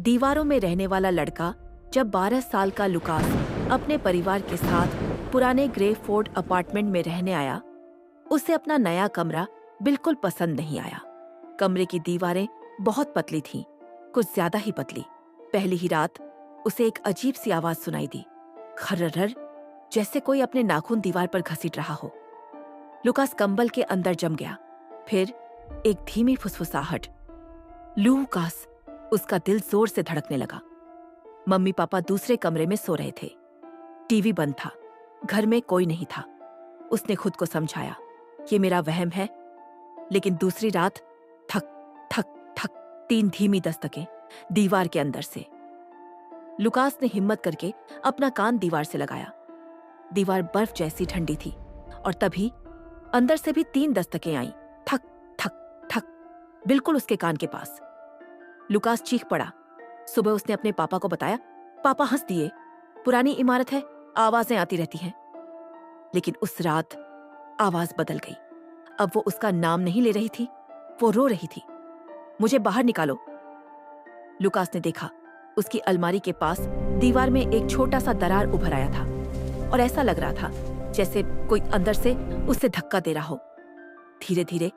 दीवारों में रहने वाला लड़का जब 12 साल का लुकास अपने परिवार के साथ पुराने ग्रे फोर्ट अपार्टमेंट में रहने आया, उसे अपना नया कमरा बिल्कुल पसंद नहीं आया। कमरे की दीवारें बहुत पतली थीं, कुछ ज्यादा ही पतली। पहली ही रात उसे एक अजीब सी आवाज सुनाई दी, खर्रर, जैसे कोई अपने नाखून दीवार पर घसीट रहा हो। लुकास कंबल के अंदर जम गया। फिर एक धीमी फुसफुसाहट, लूकास। उसका दिल जोर से धड़कने लगा। मम्मी पापा दूसरे कमरे में सो रहे थे। टीवी बंद था, घर में कोई नहीं था। उसने खुद को समझाया, ये मेरा वहम है। लेकिन दूसरी रात ठक ठक ठक 3 धीमी दस्तकें दीवार के अंदर से। लुकास ने हिम्मत करके अपना कान दीवार से लगाया। दीवार बर्फ जैसी ठंडी थी और तभी अंदर से भी 3 दस्तकें आईं, ठक ठक ठक, बिल्कुल उसके कान के पास। लुकास चीख पड़ा। सुबह उसने अपने पापा को बताया। पापा हंस दिए। पुरानी इमारत है, आवाजें आती रहती हैं। लेकिन उस रात आवाज बदल गई। अब वो उसका नाम नहीं ले रही थी, वो रो रही थी, मुझे बाहर निकालो। लुकास ने देखा, उसकी अलमारी के पास दीवार में एक छोटा सा दरार उभर आया था और ऐसा लग रहा था जैसे कोई अंदर से उसे धक्का दे रहा हो। धीरे धीरे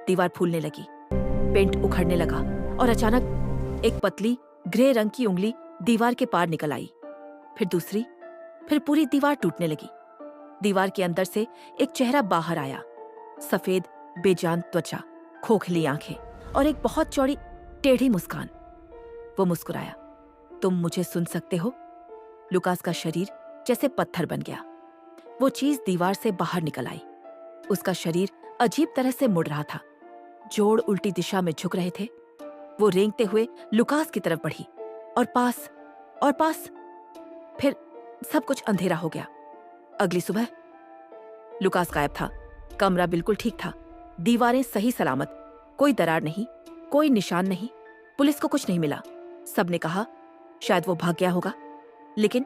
दीवार फूलने लगी, पेंट उखड़ने लगा और अचानक एक पतली ग्रे रंग की उंगली दीवार के पार निकल आई। फिर दूसरी, फिर पूरी दीवार टूटने लगी। दीवार के अंदर से एक चेहरा बाहर आया, सफेद बेजान त्वचा, खोखली आंखें और एक बहुत चौड़ी टेढ़ी मुस्कान। वो मुस्कुराया, तुम मुझे सुन सकते हो? लुकास का शरीर जैसे पत्थर बन गया। वो चीज दीवार से बाहर निकल आई। उसका शरीर अजीब तरह से मुड़ रहा था, जोड़ उल्टी दिशा में झुक रहे थे। वो रेंगते हुए लुकास की तरफ बढ़ी और पास और पास। फिर सब कुछ अंधेरा हो गया। अगली सुबह लुकास गायब था। कमरा बिल्कुल ठीक था, दीवारें सही सलामत, कोई दरार नहीं, कोई निशान नहीं। पुलिस को कुछ नहीं मिला। सबने कहा शायद वो भाग गया होगा। लेकिन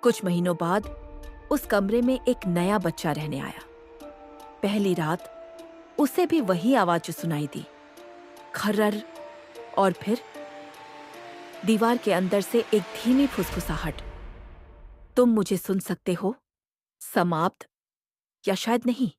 कुछ महीनों बाद उस कमरे में एक नया बच्चा रहने आया। पहली रात उसे भी वही आवाज सुनाई दी, खर्रर, और फिर दीवार के अंदर से एक धीमी फुसफुसाहट, तुम मुझे सुन सकते हो? समाप्त, या शायद नहीं।